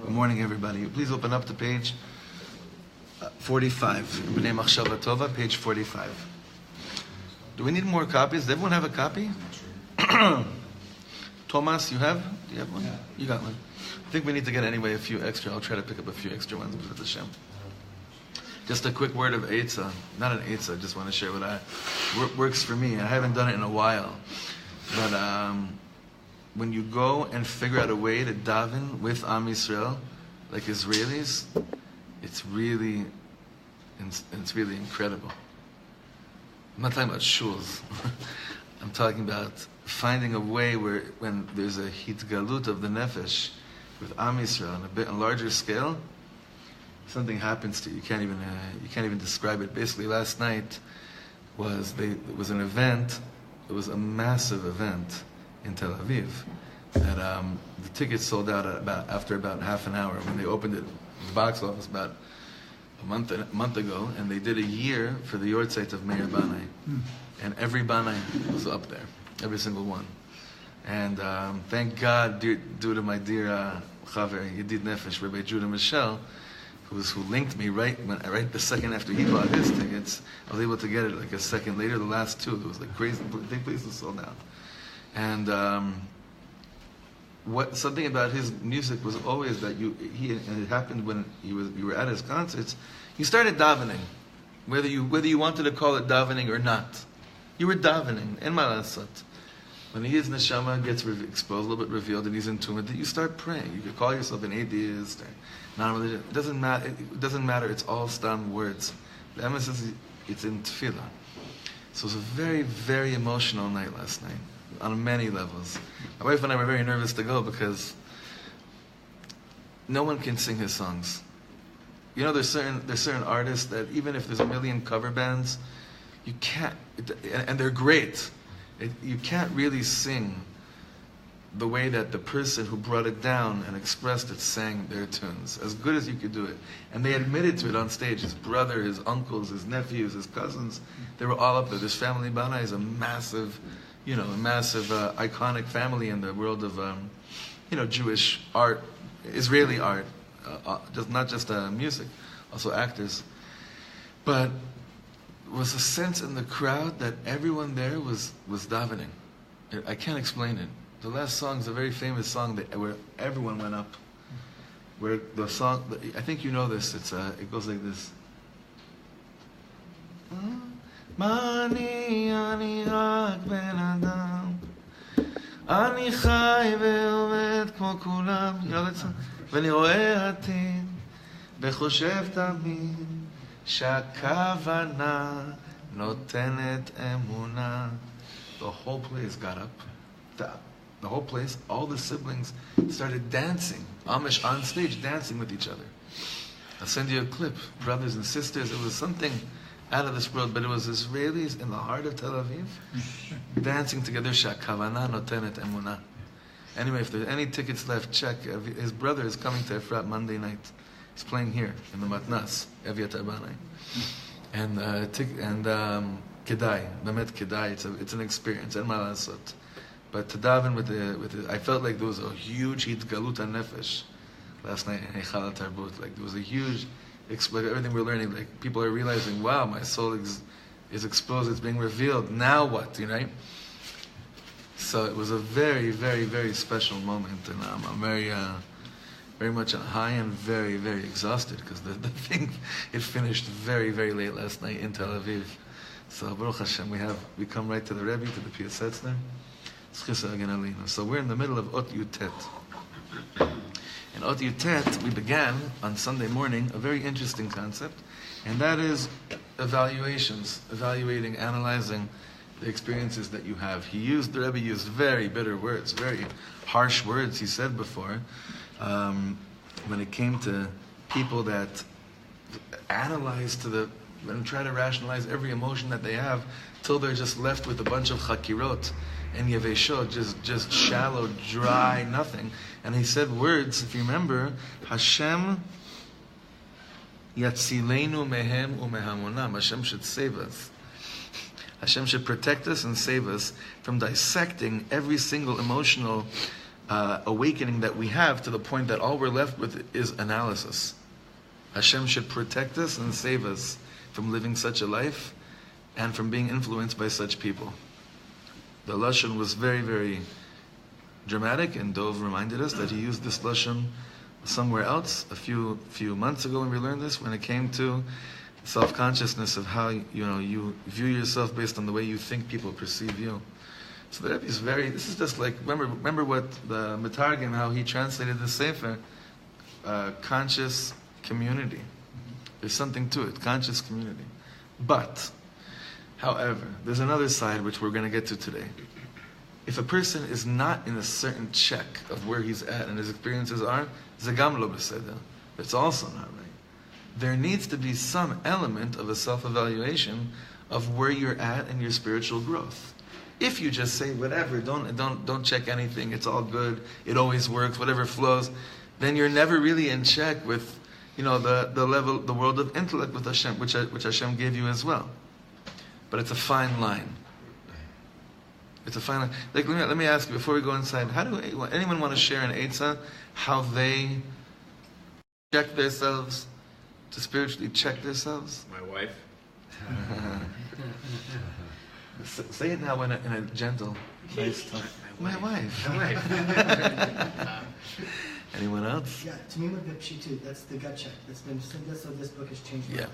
Good morning, everybody. Please open up to page 45. Bnei Machshava Tova, page 45. Do we need more copies? Does everyone have a copy? Thomas, you have? Do you have one? Yeah. You got one. I think we need to get anyway a few extra. I'll try to pick up a few extra ones for the Shem. Just a quick word of Eitzah. Not an Eitzah, I just want to share what works for me. I haven't done it in a while. But when you go and figure out a way to daven with Am Yisrael, like Israelis, it's really incredible. I'm not talking about shuls. I'm talking about finding a way where, when there's a hitgalut of the nefesh with Am Yisrael on a bit on larger scale, something happens to you. You can't even describe it. Basically, last night it was an event. It was a massive event in Tel Aviv that the tickets sold out after about half an hour when they opened it, the box office about a month ago, and they did a year for the Yortzeit of Meir Bnei, and every Bnei was up there, every single one, and thank God, due to my dear Chaver Yedid Nefesh, Rabbi Judah Michel, who linked me right the second after he bought his tickets. I was able to get it like a second later. The last two, it was like crazy. The place was sold out. And something about his music was always that and it happened when you were at his concerts. You started davening, whether you wanted to call it davening or not. You were davening. En ma lasot. When his neshama gets exposed, a little bit revealed, and he's in tune with it, you start praying. You could call yourself an atheist or non-religious. It doesn't matter. It doesn't matter. It's all stam words. The emphasis it's in tefillah. So it was a very, very emotional night last night on many levels. My wife and I were very nervous to go because no one can sing his songs. You know, there's certain artists that even if there's a million cover bands, you can't, and they're great. You can't really sing the way that the person who brought it down and expressed it sang their tunes, as good as you could do it. And they admitted to it on stage. His brother, his uncles, his nephews, his cousins, they were all up there. This family, Bnei, is a massive, iconic family in the world of, Jewish art, Israeli art, not just music, also actors. But was a sense in the crowd that everyone there was davening. I can't explain it. The last song is a very famous song where everyone went up. Where the song, I think you know this. It goes like this. Mani ani rak ben adam, ani chai ve'omed kmo kulam. You know that song? ואני רואה עתיד וחושב תמיד שהכוונה נותנת אמונה. The whole place got up. The whole place, all the siblings started dancing. Amish on stage, dancing with each other. I'll send you a clip. Brothers and sisters, it was something out of this world, but it was Israelis in the heart of Tel Aviv dancing together. Shakavana notenet emuna. Anyway, if there's any tickets left, check. His brother is coming to Efrat Monday night. He's playing here in the Matnas, Eviatar Banai. And Kedai, Bemet Kedai. It's an experience. En ma lasot. But to daven with the, I felt like there was a huge hitgalut nefesh last night in Heichal Tarbut. Like there was a huge, everything we're learning. Like people are realizing, wow, my soul is exposed. It's being revealed. Now what? You know. So it was a very, very, very special moment, and I'm very, very much on high and very, very exhausted because the thing it finished very, very late last night in Tel Aviv. So Baruch Hashem, we come right to the Rabbi, to the Piasetzner. So we're in the middle of Ot Yutet. In Ot Yutet, we began on Sunday morning a very interesting concept, and that is evaluations, evaluating, analyzing the experiences that you have. The Rebbe used very bitter words, very harsh words, he said before, when it came to people that analyze and try to rationalize every emotion that they have till they're just left with a bunch of chakirot and yeveshot, just shallow, dry, nothing. And he said words, if you remember, Hashem yatzilenu mehem umehamonam. Hashem should save us. Hashem should protect us and save us from dissecting every single emotional awakening that we have to the point that all we're left with is analysis. Hashem should protect us and save us from living such a life and from being influenced by such people. The Lashon was very, very dramatic, and Dov reminded us that he used this Lashon somewhere else a few months ago when we learned this, when it came to self-consciousness of how you view yourself based on the way you think people perceive you. So the Rebbe is this is just like, remember what the Metargim, how he translated the Sefer, conscious community. There's something to it, conscious community. But, however, there's another side which we're going to get to today. If a person is not in a certain check of where he's at and his experiences are, Zagam lo beseder. It's also not right. There needs to be some element of a self-evaluation of where you're at in your spiritual growth. If you just say whatever, don't check anything, it's all good, it always works, whatever flows, then you're never really in check with the level, the world of intellect with Hashem, which Hashem gave you as well. But it's a fine line. It's a fine line. Like, let me ask you before we go inside. Anyone want to share an eitzah how they check themselves, to spiritually check themselves? My wife. Say it now in a gentle, nice tone. My wife. Anyone else? Yeah, to me with the pshitut, that's the gut check. That's what this book has changed. Yeah.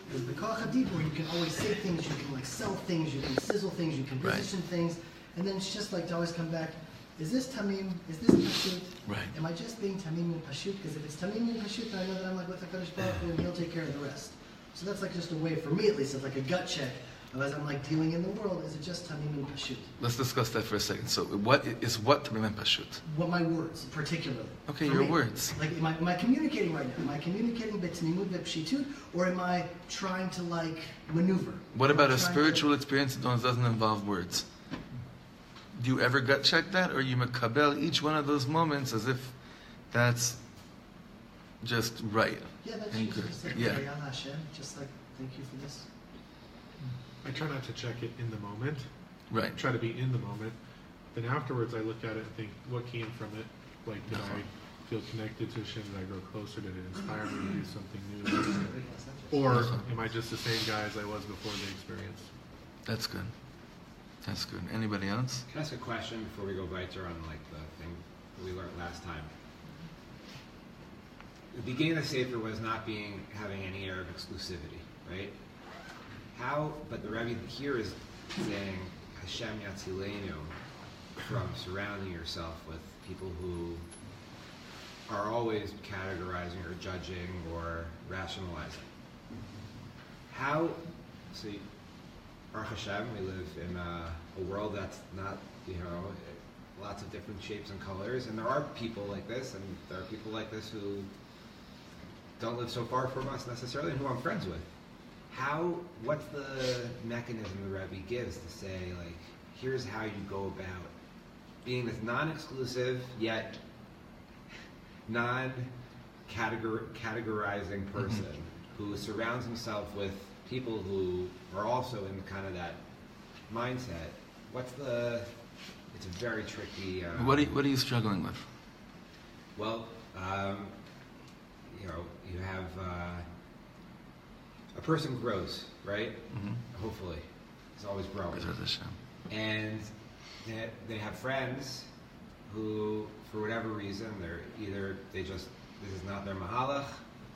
Because the koach hadibur, where you can always say things, you can sell things, you can sizzle things, you can position things, and then it's just like to always come back. Is this tamim? Is this pashut? Right. Am I just being tamim and pashut? Because if it's tamim and pashut, then I know that I'm like with HaKadosh Baruch Hu, and He'll take care of the rest. So that's like just a way, for me at least, of like a gut check of as I'm like dealing in the world. Is it just tamim and pashut? Let's discuss that for a second. So, what tamim and pashut? What my words, particularly. Okay, your words. Like, am I communicating right now? Am I communicating b'tmimut v'pshitut, or am I trying to maneuver? What about a spiritual experience that doesn't involve words? Do you ever gut check that, or you makabel each one of those moments as if that's just right? Yeah, that's and just good. like Yeah. Hashem, just like thank you for this. I try not to check it in the moment. Right. Try to be in the moment. Then afterwards, I look at it and think, what came from it? Like, did I feel connected to Hashem? Did I grow closer? Did it inspire me to do something new? Or am I just the same guy as I was before the experience? That's good. That's good. Anybody else? Can I ask a question before we go weiter on like the thing that we learned last time? The beginning of the Sefer was not having any air of exclusivity, right? But the Rabbi here is saying, Hashem Yatzilenu, from surrounding yourself with people who are always categorizing or judging or rationalizing. Baruch Hashem, we live in a world that's not, lots of different shapes and colors, and there are people like this, and there are people like this who don't live so far from us necessarily, and who I'm friends with. What's the mechanism the Rabbi gives to say, like, here's how you go about being this non-exclusive, yet non-categorizing person who surrounds himself with people who are also in kind of that mindset? It's a very tricky... What are you struggling with? Well, you have... a person grows, right? Mm-hmm. Hopefully. It's always growing. And they have friends who, for whatever reason, this is not their mahalach,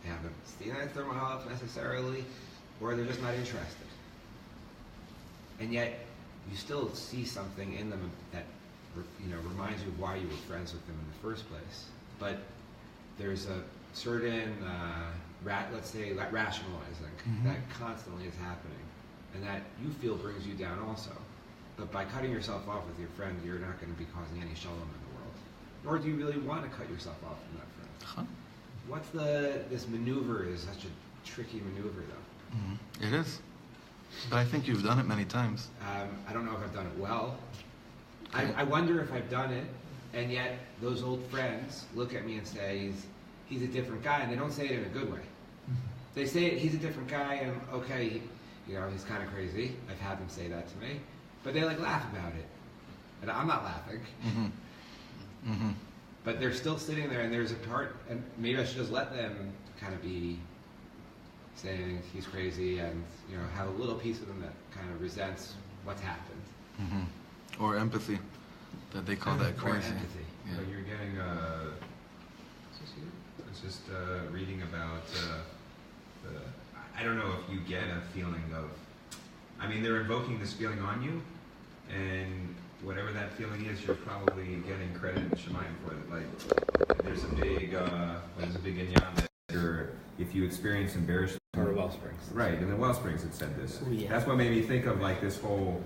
they haven't seen it as their mahalach necessarily, or they're just not interested. And yet, you still see something in them that reminds you of why you were friends with them in the first place. But there's a certain, let's say, rationalizing that constantly is happening, and that you feel brings you down also. But by cutting yourself off with your friend, you're not going to be causing any shalom in the world. Nor do you really want to cut yourself off from that friend. This maneuver is such a tricky maneuver, though. Mm-hmm. It is. But I think you've done it many times. I don't know if I've done it well. Okay. I wonder if I've done it, and yet those old friends look at me and say, he's a different guy, and they don't say it in a good way. They say he's a different guy, and okay, he's kind of crazy. I've had them say that to me. But they laugh about it. And I'm not laughing. Mm-hmm. Mm-hmm. But they're still sitting there, and there's a part, and maybe I should just let them kind of be saying he's crazy, and have a little piece of them that kind of resents what's happened. Mm-hmm. Or empathy, that they call that crazy. Or empathy. Yeah. So you're getting it's just reading about I don't know if you get a feeling of, they're invoking this feeling on you, and whatever that feeling is, you're probably getting credit in Shemayim for it. Like, there's a big inyan that if you experience embarrassment, or the Wellsprings. Right, in the Wellsprings it said this. Ooh, yeah. That's what made me think of this whole,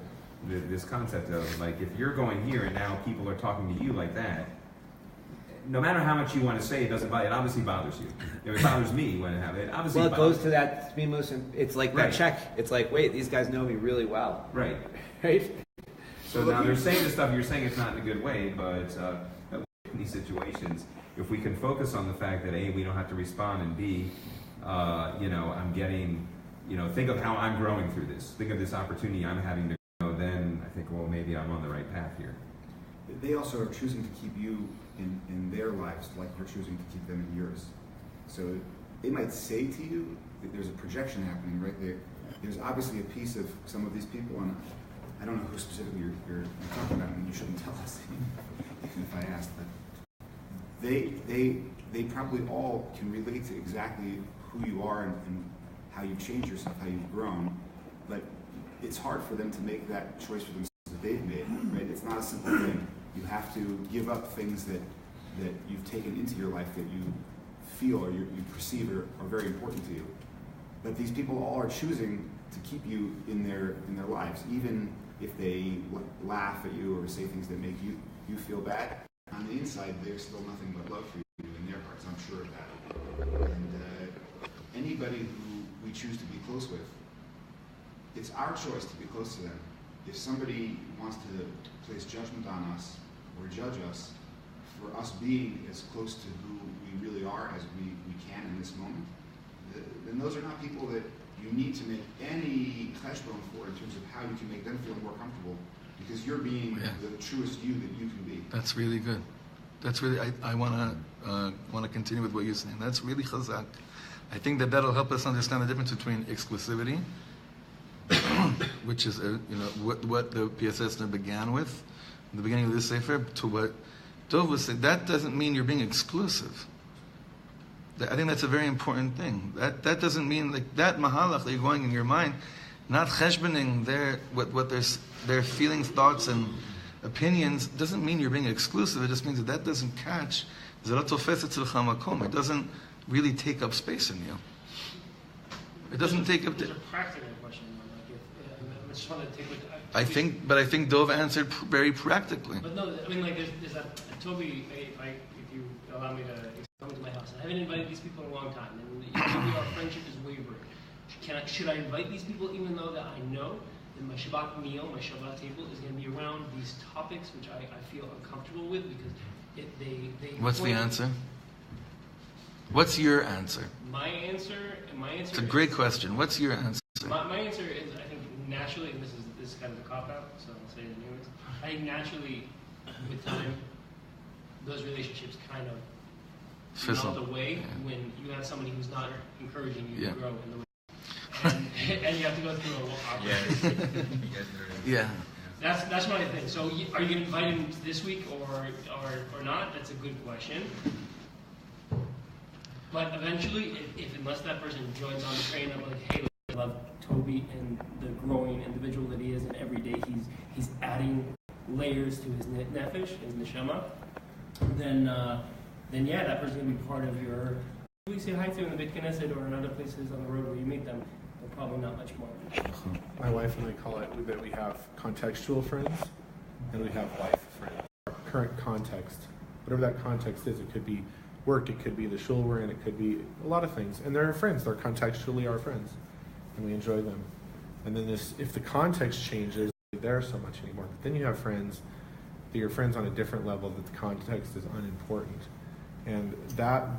this concept of if you're going here and now people are talking to you like that, no matter how much you want to say, it doesn't bother. It obviously bothers you. It bothers me when it happens. It obviously it goes to that Smimus, and it's like that check. It's like, wait, these guys know me really well. Right. Right? So now they're saying this stuff, you're saying it's not in a good way, but in these situations, if we can focus on the fact that A, we don't have to respond, and B, I'm getting, think of how I'm growing through this. Think of this opportunity I'm having to grow, then I think, well, maybe I'm on the right path here. They also are choosing to keep you in their lives like you're choosing to keep them in yours. So they might say to you that there's a projection happening right there. There's obviously a piece of some of these people, and I don't know who specifically you're talking about, and you shouldn't tell us even if I asked. But they probably all can relate to exactly who you are and how you've changed yourself, how you've grown. But it's hard for them to make that choice for themselves that they've made. Right? It's not a simple thing. You have to give up things that you've taken into your life that you feel or you perceive are very important to you. But these people all are choosing to keep you in their lives, even if they laugh at you or say things that make you feel bad. On the inside, there's still nothing but love for you in their hearts. I'm sure of that. And anybody who we choose to be close with, it's our choice to be close to them. If somebody wants to place judgment on us or judge us for us being as close to who we really are as we can in this moment, then those are not people that you need to make any cheshbon for in terms of how you can make them feel more comfortable, because you're being the truest you that you can be. That's really good. That's really, I want to continue with what you're saying. That's really chazak. I think that'll help us understand the difference between exclusivity which is what the PSS began with in the beginning of this sefer, to what Dov was saying. That doesn't mean you're being exclusive. I think that's a very important thing. That doesn't mean like that mahalach that you're going in your mind, not cheshboning their feelings, thoughts, and opinions, doesn't mean you're being exclusive. It just means that doesn't catch. It doesn't really take up space in you. It doesn't take up. There's a practical question. I just want to take it. I think Dov answered very practically. But no, I mean, like, there's that. Toby, if you allow me to come to my house, I haven't invited these people in a long time, and our friendship is wavering. Should I invite these people, even though that I know that my Shabbat meal, my Shabbat table, is going to be around these topics which I feel uncomfortable with because they. What's the answer? What's your answer? My answer. It's a great question. What's your answer? My answer is, I think naturally, and this is kind of a cop out, so I'll say it anyways. I think naturally, with time, those relationships kind of melt away when you have somebody who's not encouraging you to grow in the way, and you have to go through a awkward. Yeah. That's my thing. So, are you going to invite him this week or not? That's a good question. But eventually, unless that person joins on the train of like, hey, I love Toby and the growing individual that he is, and every day he's adding layers to his nefesh, his neshama, then yeah, that person's gonna be part of your. We say hi to in the Beit Knesset or in other places on the road where you meet them, but probably not much more. My wife and I call it that we have contextual friends and we have life friends. Our current context, whatever that context is, it could be work, it could be the shul we're in, it could be a lot of things. And they're friends, they're contextually our friends. And we enjoy them. And then if the context changes, they're there so much anymore. But then you have friends, that you're friends on a different level, that the context is unimportant. And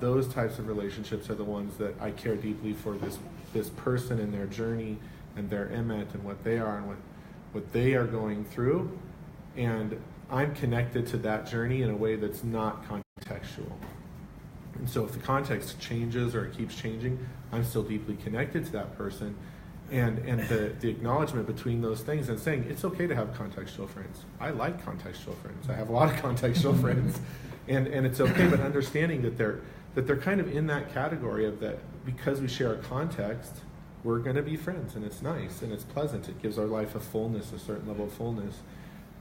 those types of relationships are the ones that I care deeply for this person and their journey and their emet and what they are and what they are going through. And I'm connected to that journey in a way that's not contextual. And so if the context changes or it keeps changing, I'm still deeply connected to that person. And the acknowledgement between those things and saying, it's okay to have contextual friends. I like contextual friends. I have a lot of contextual friends. And it's okay, but understanding that they're kind of in that category of that because we share a context, we're going to be friends. And it's nice and it's pleasant. It gives our life a fullness, a certain level of fullness.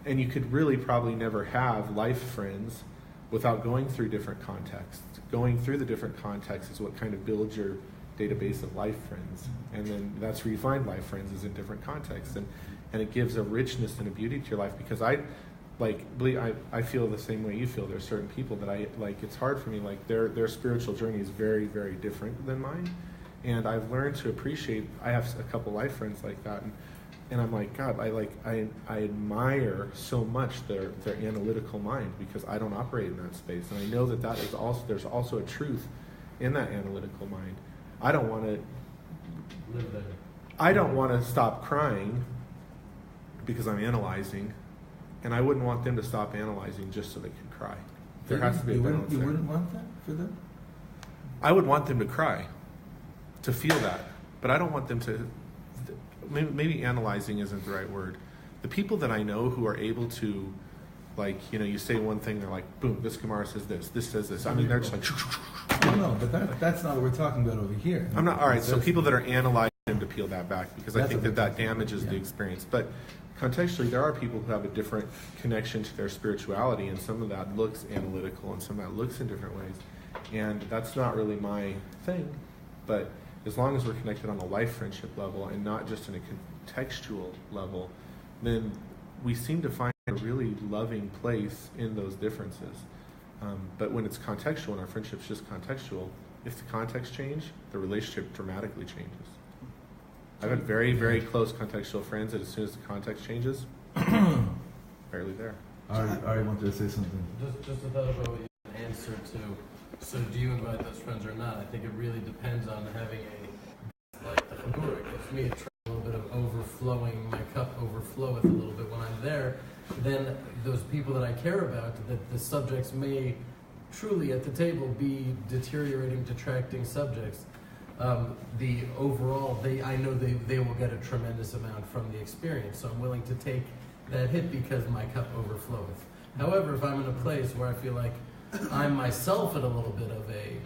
And you could really probably never have life friends without going through different contexts. Going through the different contexts is what kind of builds your database of life friends. And then that's where you find life friends, is in different contexts. And it gives a richness and a beauty to your life, because I feel the same way you feel. There's certain people that I like, it's hard for me, like their spiritual journey is very, very different than mine. And I've learned to appreciate, I have a couple life friends like that, and I'm like, God, I admire so much their analytical mind, because I don't operate in that space. And I know that is also, there's also a truth in that analytical mind. I don't want to live there. I don't want to stop crying because I'm analyzing, and I wouldn't want them to stop analyzing just so they can cry. There has to be a balance there. You wouldn't want that for them? I would want them to cry, to feel that, but I don't want them to. Maybe analyzing isn't the right word. The people that I know who are able to, like, you say one thing, they're like, boom, this Gemara says this says this. I mean, they're just like, no, but that's not what we're talking about over here. I'm not, all right, so people that are analyzing them to peel that back, because I think that damages the experience. But contextually, there are people who have a different connection to their spirituality, and some of that looks analytical, and some of that looks in different ways. And that's not really my thing, but as long as we're connected on a life friendship level and not just in a contextual level, then we seem to find a really loving place in those differences. But when it's contextual and our friendship's just contextual, if the context changes, the relationship dramatically changes. I've had very, very close contextual friends that as soon as the context changes, barely there. I wanted to say something. Just to thought about what you answered to. So do you invite those friends or not? I think it really depends on having like the chaburik. If me, it's a little bit of overflowing, my cup overfloweth a little bit when I'm there, then those people that I care about, that the subjects may truly at the table be deteriorating, detracting subjects, the overall, I know they will get a tremendous amount from the experience, so I'm willing to take that hit because my cup overfloweth. However, if I'm in a place where I feel like I'm myself at a little bit of a,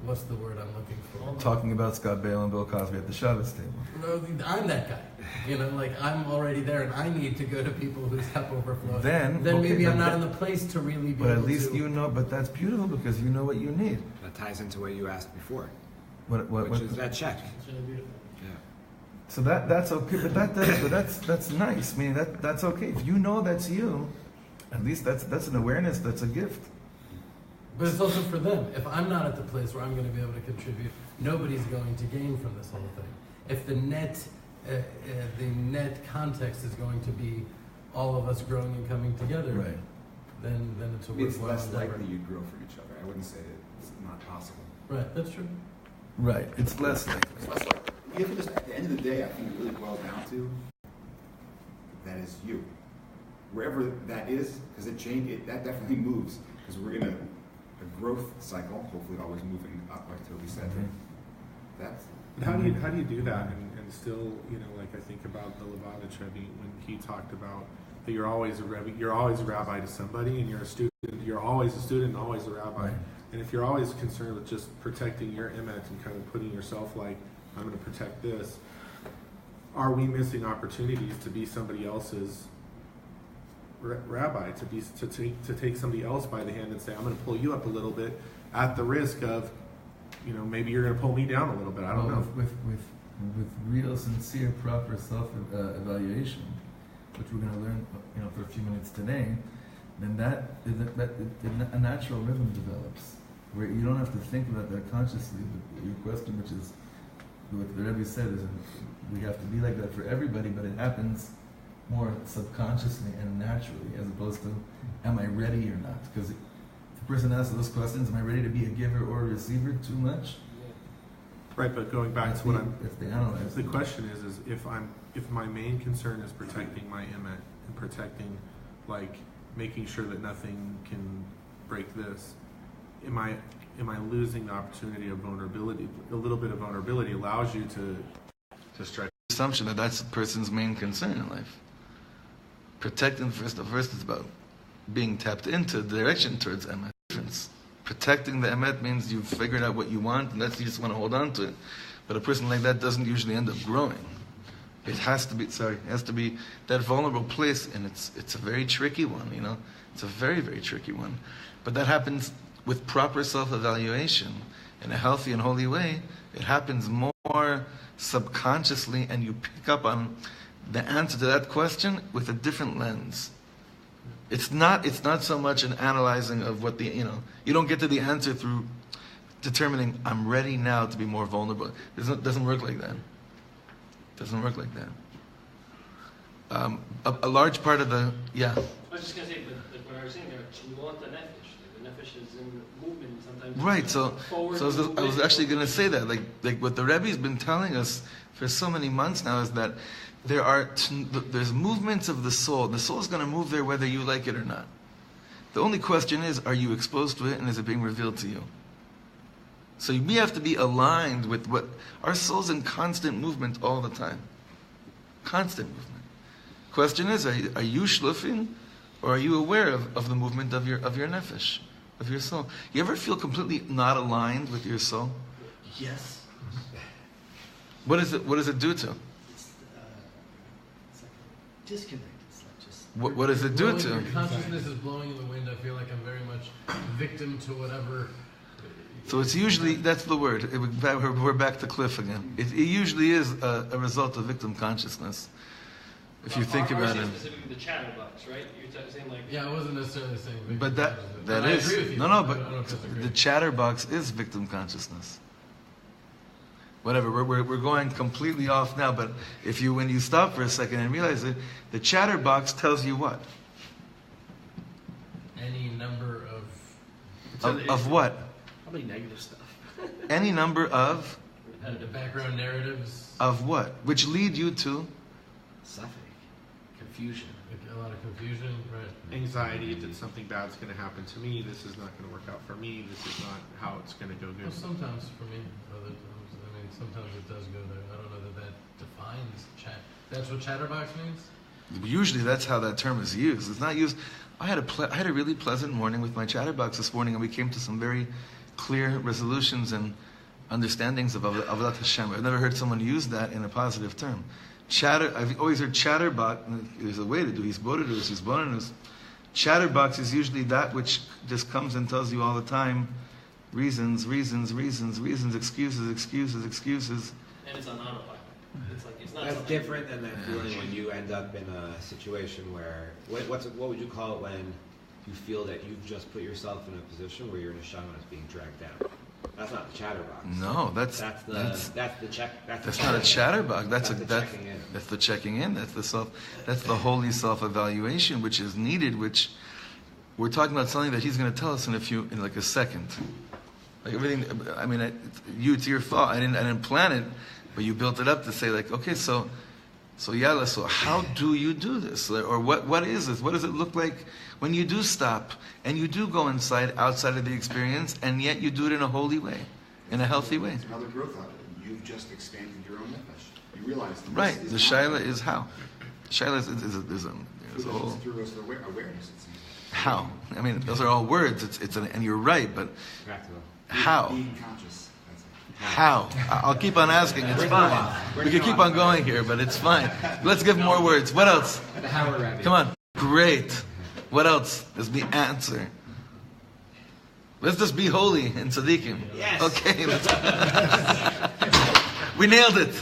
what's the word I'm looking for? Talking about Scott Bale and Bill Cosby at the Shabbos table. No, I'm that guy. I'm already there, and I need to go to people whose cup overflows. Then maybe I'm not in the place to really be. But at least you know. But that's beautiful because you know what you need. That ties into what you asked before, Which is that check. It's really beautiful. Yeah. So that's okay. But that's nice. I mean that's okay. If you know that's you, at least that's an awareness. That's a gift. But it's also for them. If I'm not at the place where I'm going to be able to contribute, nobody's going to gain from this whole thing. If the net context is going to be all of us growing and coming together, right? Then it's a worthwhile It's less endeavor. likely you grow from each other. I wouldn't say it's not possible. Right, that's true. Right, it's less likely. It's less likely. You have to just, at the end of the day, I think it really boils down to that is you. Wherever that is, because that definitely moves. Because we're in a growth cycle, hopefully always moving up, like Toby said. Mm-hmm. That's. But how do you do that and still, like I think about the Lubavitch Rebbe when he talked about that you're always a Rebbe, you're always a rabbi to somebody, and you're a student, you're always a student and always a rabbi. Right. And if you're always concerned with just protecting your emet and kind of putting yourself like, I'm going to protect this, are we missing opportunities to be somebody else's rabbi, to take somebody else by the hand and say, I'm going to pull you up a little bit at the risk of, maybe you're going to pull me down a little bit. I don't know. With real, sincere, proper self-evaluation, which we're going to learn, for a few minutes today, then a natural rhythm develops, where you don't have to think about that consciously. But your question, which is what the Rebbe said, is we have to be like that for everybody, but it happens more subconsciously and naturally, as opposed to, am I ready or not? Because if the person asks those questions, am I ready to be a giver or a receiver too much? Right, but going back to what if they analyze the question is if my main concern is protecting my emet and protecting, making sure that nothing can break this, am I losing the opportunity of vulnerability? A little bit of vulnerability allows you to stretch. The assumption that that's the person's main concern in life. Protecting first is about being tapped into the direction towards emet. Protecting the emet means you've figured out what you want, and you just want to hold on to it. But a person like that doesn't usually end up growing. It has to be that vulnerable place, and it's a very tricky one, It's a very, very tricky one. But that happens with proper self-evaluation in a healthy and holy way. It happens more subconsciously, and you pick up on the answer to that question with a different lens. It's not so much an analyzing of what you don't get to the answer through determining I'm ready now to be more vulnerable. It doesn't work like that. Doesn't work like that. A large part of the I was just gonna say, but what I was saying there, we want the nefesh. The nefesh is in movement sometimes. Right. So I was actually going to say that, like what the Rebbe's been telling us for so many months now is that there's movements of the soul. The soul is going to move there whether you like it or not. The only question is, are you exposed to it, and is it being revealed to you? So we have to be aligned with what our soul's in constant movement all the time. Constant movement. Question is, are you shlufin, or are you aware of the movement of your nefesh, of your soul? You ever feel completely not aligned with your soul? Yes. What does it do to? It's like a disconnect. It's like just. What does it do to? Your consciousness is blowing in the wind. I feel like I'm very much victim to whatever. So it's usually, that's the word. We're back to Cliff again. It usually is a result of victim consciousness. If you think about it. Specifically the chatterbox, right? You're saying like. Yeah, I wasn't necessarily saying victim But that consciousness. is I agree with you. no, I don't but disagree. the chatterbox is victim consciousness. Whatever, we're going completely off now. But when you stop for a second and realize it, the chatterbox tells you what? Any number Of what? Probably negative stuff. Any number of the background narratives. what? Which lead you to Suffering, confusion. a lot of confusion, right? Anxiety that something bad's going to happen to me. This is not going to work out for me. This is not how it's going to go good. Well, sometimes for me, other times, I mean, sometimes it does go there. I don't know that defines chat. That's what chatterbox means? Usually that's how that term is used. It's not used. I had a really pleasant morning with my chatterbox this morning, and we came to some very clear resolutions and understandings of Avodat Hashem. I've never heard someone use that in a positive term. I've always heard chatterbox. There's a way to do hisbonenus. Chatterbox is usually that which just comes and tells you all the time reasons, excuses. And it's on autopilot. It's not. That's different than that feeling when you end up in a situation where what would you call it when you feel that you've just put yourself in a position where your neshama is being dragged down? That's not the chatterbox. No, that's the check. That's not a chatterbox. That's the checking in. That's the holy self-evaluation, which is needed. Which we're talking about something that he's going to tell us in like a second. Like everything. I mean, it's your fault. I didn't plan it, but you built it up to say like, okay, so how do you do this? Or what is this? What does it look like when you do stop and you do go outside of the experience, and yet you do it in a holy way, in a healthy way? It's another growth out of it. You've just expanded your own nefesh. You realize that right. The shaila is how. Shaila is a whole. Through awareness. How? I mean, those are all words. And you're right, but how? Being conscious. How? I'll keep on asking. It's fine. We can keep on going here, but it's fine. Let's give more words. What else? The Howard Rabbi. Come on. Great. What else? Let's be answer. Let's just be holy and tzaddikim. Yes. Okay. We nailed it.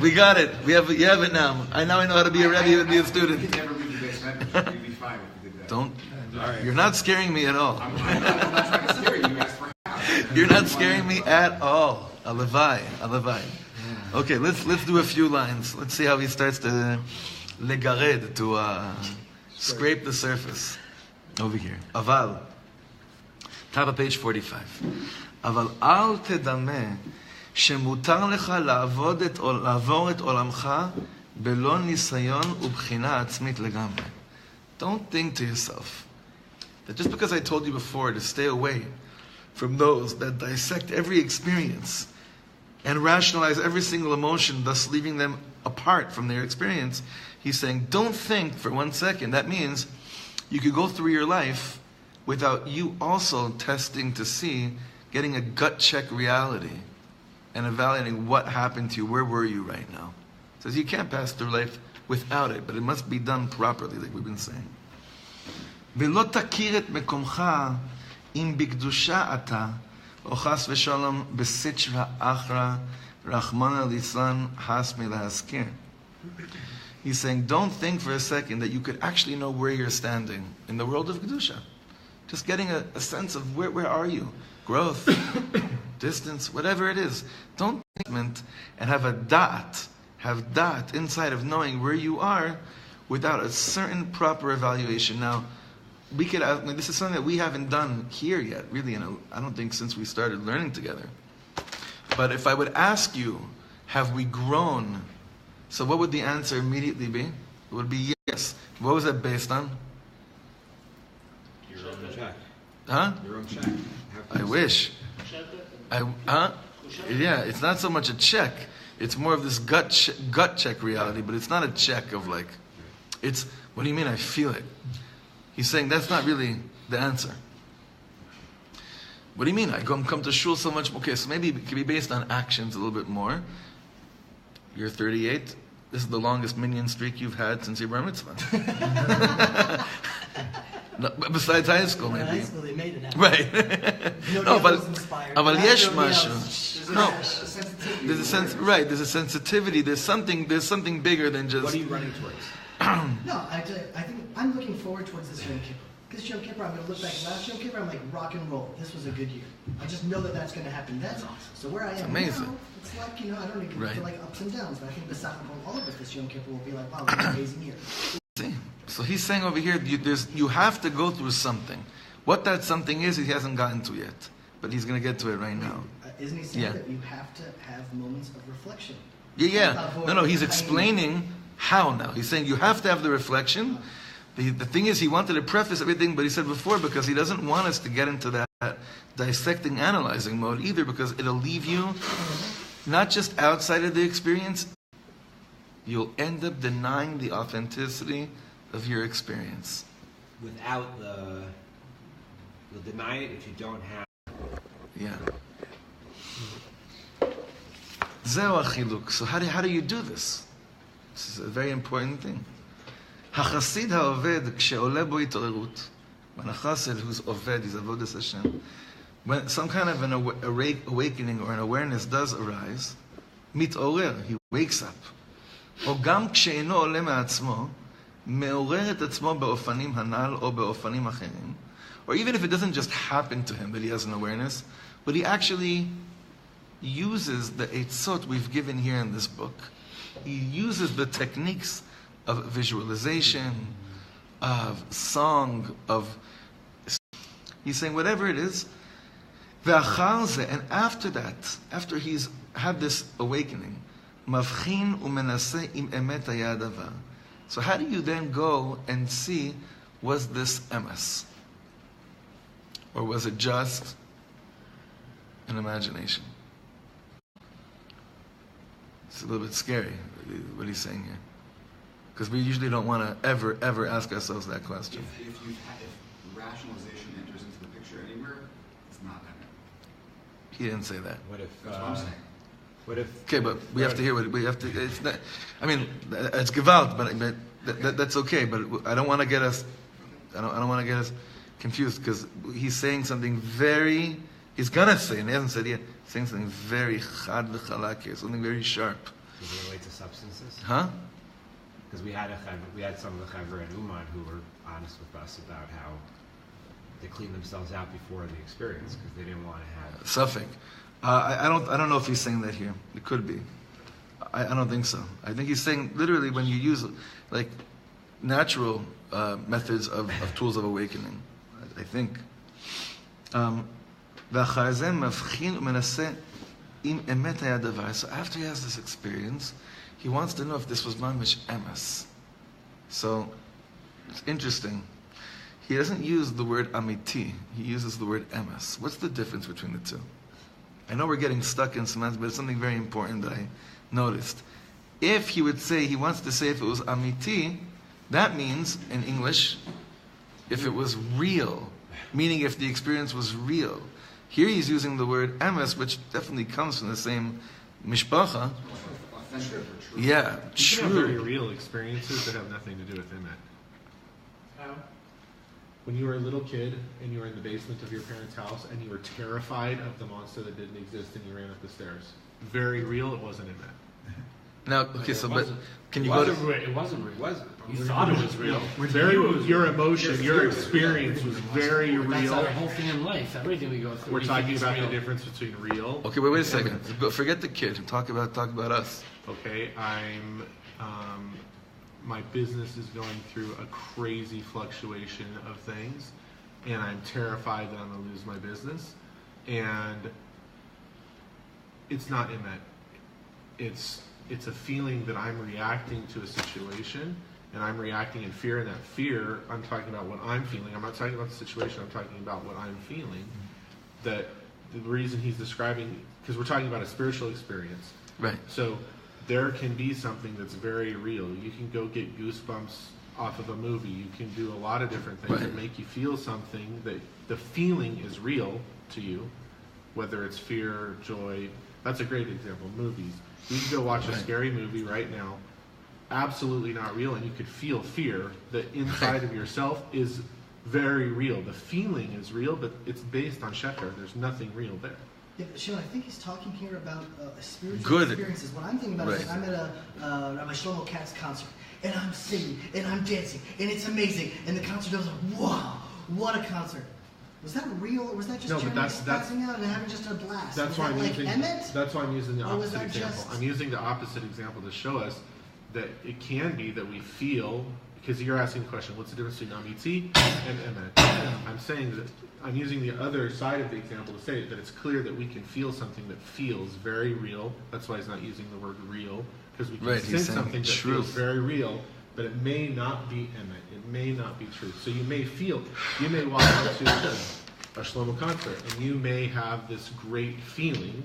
We got it. You have it now. I know how to be a Rabbi and be a student. You could never read the base method. You'd be fine if you did that. Don't. All right. You're not scaring me at all. I'm not trying to scare you. You asked for how. You're not scaring me at all. Alavai. Okay, let's do a few lines. Let's see how he starts to legared, to scrape the surface. Over here. Aval. Top of page 45. Aval al tedameh שמותר לך לעבור את עולמך בלא ניסיון ובחינה עצמית לגמרי. Don't think to yourself that just because I told you before to stay away from those that dissect every experience and rationalize every single emotion, thus leaving them apart from their experience, he's saying, don't think for 1 second. That means you could go through your life without you also testing to see, getting a gut check reality and evaluating what happened to you. Where were you right now? It says you can't pass through life without it, but it must be done properly, like we've been saying. ולא תכיר את מקומך אם בקדושה אתה, או חס ושלום בסitra achra, רחמנא ליצלן הס מלהזכיר. He's saying, don't think for a second that you could actually know where you're standing in the world of Kedusha. Just getting a sense of where are you? Growth, distance, whatever it is. Don't think and have da'at inside of knowing where you are without a certain proper evaluation. Now, we could ask, this is something that we haven't done here yet, really, I don't think since we started learning together. But if I would ask you, have we grown? So what would the answer immediately be? It would be yes. What was that based on? Your own check. Huh? Your own check. I wish. Yeah, it's not so much a check. It's more of this gut check reality, but it's not a check of like, it's, what do you mean I feel it? He's saying that's not really the answer. What do you mean? I come to shul so much. Okay, so maybe it could be based on actions a little bit more. You're 38. This is the longest minion streak you've had since your bar mitzvah. No, besides high school, maybe. In high school, they made it happen. Right. No, but yesh mashu. No, there's a sense. Right. There's a sensitivity. There's something bigger than just. What are you running towards? No, I think I'm looking forward towards this Yom Kippur. This Yom Kippur, I'm going to look back. Last Yom Kippur, I'm like, rock and roll. This was a good year. I just know that that's going to happen. That's awesome. So where I am amazing. now, it's like, I don't even feel like ups and downs, but I think the Sach all of us this Yom Kippur will be like, wow, that's an amazing year. See? So he's saying over here, you have to go through something. What that something is, he hasn't gotten to yet. But he's going to get to it right now. Isn't he saying that you have to have moments of reflection? Yeah. No, he's explaining how now. He's saying you have to have the reflection, The thing is, he wanted to preface everything, but he said before, because he doesn't want us to get into that dissecting, analyzing mode either, because it'll leave you not just outside of the experience, you'll end up denying the authenticity of your experience. You'll deny it if you don't have. Yeah. Zeu achiluk. So how do you do this? This is a very important thing. Hachasid ha'oved kshe'oleh bo hitorerut. When a chassid who's oved, he's avodas Hashem, when some kind of an awakening or an awareness does arise, mitorer, he wakes up. או גם כשאינו עולה מעצמו, מעורר את עצמו באופנים הנ"ל או באופנים אחרים. Or even if it doesn't just happen to him that he has an awareness, but he actually uses the eitzot we've given here in this book. He uses the techniques of visualization, of song, of... He's saying whatever it is, ואחר זה, and after that, after he's had this awakening, מבחין ומנסה אם אמת היה הדבר. So how do you then go and see, was this emes? Or was it just an imagination? It's a little bit scary, what he's saying here. Because we usually don't want to ever ask ourselves that question. If rationalization enters into the picture anywhere, it's not emet. He didn't say that. What if? That's what I'm saying. What if? Okay, but we have to hear what we have to. It's not, I mean, it's gewalt, but that's okay. But I don't want to get us. I don't want to get us confused, because he's saying something very. He's gonna say, and he hasn't said yet. He's saying something very chad l'chalak here, something very sharp. Does it relate to substances? Huh? Because we had some of the chaver and Uman who were honest with us about how they cleaned themselves out before the experience because they didn't want to have Suffolk. I don't know if he's saying that here. It could be. I don't think so. I think he's saying literally when you use like natural methods of tools of awakening. I think. So after he has this experience, he wants to know if this was mamish emes. So it's interesting. He doesn't use the word amiti. He uses the word emes. What's the difference between the two? I know we're getting stuck in semantics, but it's something very important that I noticed. If he would say, he wants to say if it was amiti, that means, in English, if it was real, meaning if the experience was real. Here he's using the word emes, which definitely comes from the same mishpacha. Yeah, You can have very true. real experiences that have nothing to do with emet. When you were a little kid and you were in the basement of your parents' house and you were terrified of the monster that didn't exist and you ran up the stairs. Very real, it wasn't emet. Now, okay, so but can you go to? It wasn't real. It wasn't. You thought it was real. Your emotion, your experience was very That's real. our whole thing in life. Everything we go through. We're we talking think is about the real. difference between real. Okay, wait a second. Forget the kid. Talk about us. Okay, my business is going through a crazy fluctuation of things, and I'm terrified that I'm going to lose my business. And it's not emet. It's a feeling that I'm reacting to a situation, and I'm reacting in fear. And that fear, I'm talking about what I'm feeling. I'm not talking about the situation. I'm talking about what I'm feeling. That the reason he's describing, because we're talking about a spiritual experience. Right. So there can be something that's very real. You can go get goosebumps off of a movie. You can do a lot of different things that make you feel something that the feeling is real to you, whether it's fear, joy. That's a great example. Movies. You can go watch a scary movie right now, absolutely not real, and you could feel fear that inside of yourself is very real. The feeling is real, but it's based on sheker. There's nothing real there. Yeah, but Shimon, I think he's talking here about spiritual experiences. What I'm thinking about is I'm at a Rabbi Shlomo Katz concert, and I'm singing, and I'm dancing, and it's amazing, and the concert goes like, wow, what a concert. Was that real, or was that just Jeremy spazzing out and having just a blast? That's why I'm using. Emet? That's why I'm using the Or was opposite that example. just- I'm using the opposite example to show us that it can be that we feel, because you're asking the question, what's the difference between amiti and emet? I'm saying that I'm using the other side of the example to say that it's clear that we can feel something that feels very real. That's why he's not using the word real, because we can sense something that feels very real, but it may not be emet. It may not be true. So you may walk into a Shlomo concert and you may have this great feeling.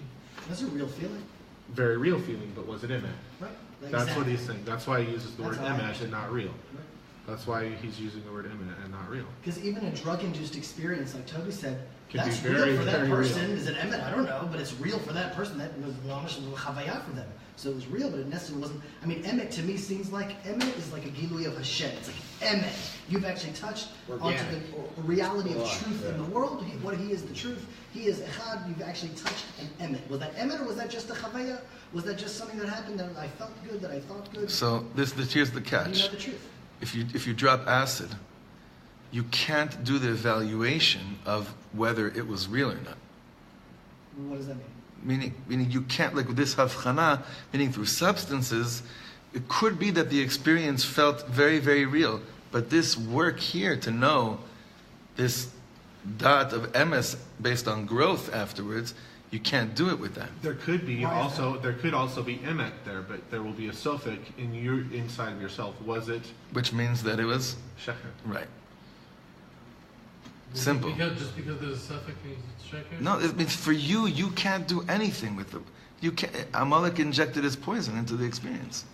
That's a real feeling. Very real feeling, but was it emet? Right. That's what he's saying. That's why he uses the word how emet and not real. Right. That's why he's using the word emet and not real. Because even a drug-induced experience, like Toby said, Could that's be very, real for that very person. real. Is it emet? I don't know, but it's real for that person. That was mamash chavaya for them. So it was real, but it necessarily wasn't. I mean, emet to me seems like emet is like a gilui of Hashem. It's like emet. You've actually touched onto the reality of truth in the world. What he is, the truth. He is echad. You've actually touched an emet. Was that emet or was that just a chavaya? Was that just something that happened that I felt good, that I thought good? So here's the catch. You know the truth. If you drop acid, you can't do the evaluation of whether it was real or not. What does that mean? Meaning you can't, like with this havchana, meaning through substances, it could be that the experience felt very, very real. But this work here to know this dot of emes based on growth afterwards, you can't do it with that. There could be there could also be emet there, but there will be a sofek in your inside of yourself. Was it? Which means that it was sheker. Right. Simple. Just because there's a suffix means it's sheker? No, it means for you, you can't do anything with it. You can't. Amalek injected his poison into the experience.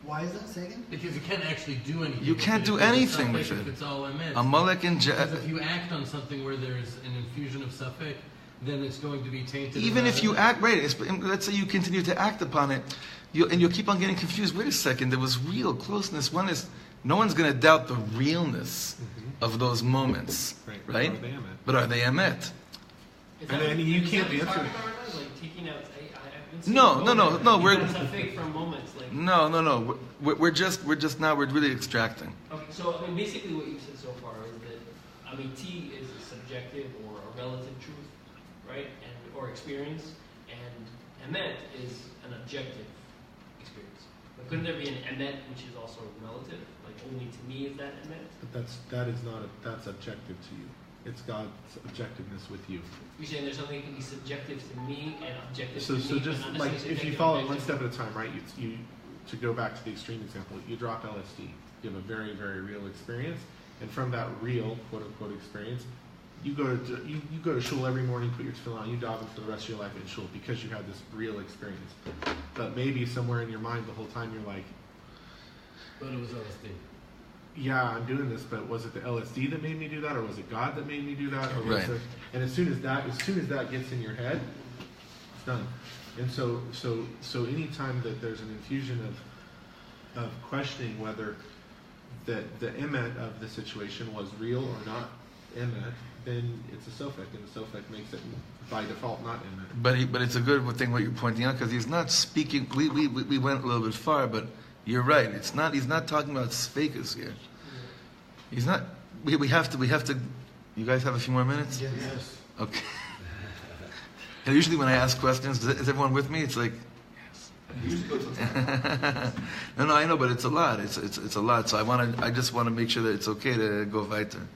Why is that? Say again? Because you can't actually do anything. You can't do anything with it. It's all emet. Amalek Because if you act on something where there's an infusion of suffix, then it's going to be tainted. Even if you act, right, let's say you continue to act upon it, you'll keep on getting confused. Wait a second, there was real closeness. No one's going to doubt the realness of those moments, right? But are they emet? And you can't answer. Like taking out. No. We're fake from moments. Like no. We're just now. We're really extracting. Okay, so I mean, basically, what you've said so far is that T is a subjective or a relative truth, right, or experience, and emet is an objective experience. But couldn't there be an emet which is also relative? Like only to me is that emet? But that's objective to you. It's God's objectiveness with you. You're saying there's something that can be subjective to me and objective to So me. just but not like necessarily if you subjective follow it and one step objective. at a time, right? You to go back to the extreme example, you drop LSD, you have a very, very real experience, and from that real quote unquote experience, you go to shul every morning, put your tefillin on, you daven for the rest of your life in shul because you had this real experience. But maybe somewhere in your mind the whole time you're like, But it was LSD. yeah, I'm doing this, but was it the LSD that made me do that, or was it God that made me do that? Or was Right. it, and as soon as that gets in your head, it's done. And so any time that there's an infusion of questioning whether the emet of the situation was real or not emet, then it's a sofek, and the sofek makes it by default not emet. But it's a good thing what you're pointing out because he's not speaking. We went a little bit far, but you're right. He's not talking about sfekas here. He's not. We have to. You guys have a few more minutes? Yes. Okay. And usually when I ask questions, is everyone with me? It's like, yes. No, I know, but it's a lot. It's a lot. So I just want to make sure that it's okay to go weiter.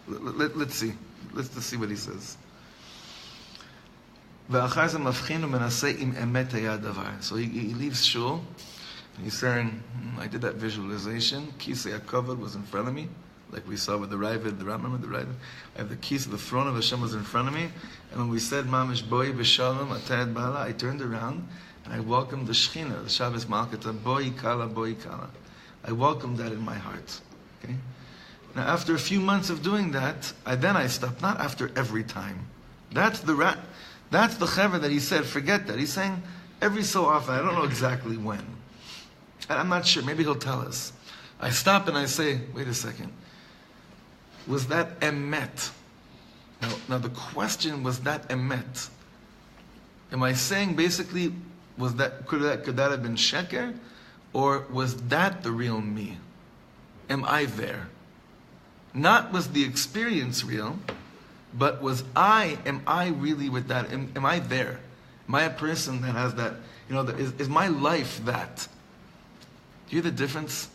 Let's see. Let's see what he says. So he leaves shul, and he's saying, I did that visualization. Kisei HaKavod was in front of me, like we saw with the Ravid, the Rambam, the Ravid. I have the keys of the throne of Hashem was in front of me, and when we said Mamish Boi B'Shalom Atayat Bala, I turned around and I welcomed the Shechina, the Shabbos Malkata, Boi Kala. I welcomed that in my heart. Okay. Now, after a few months of doing that, I stopped. Not after every time. That's the chaver that he said. Forget that. He's saying every so often. I don't know exactly when. I'm not sure. Maybe he'll tell us. I stop and I say, wait a second. Was that emet? Now the question was that emet. Am I saying basically could that have been sheker, or was that the real me? Am I there? Not was the experience real, but am I really with that? Am I there? Am I a person that has that? Is my life that? Do you hear the difference?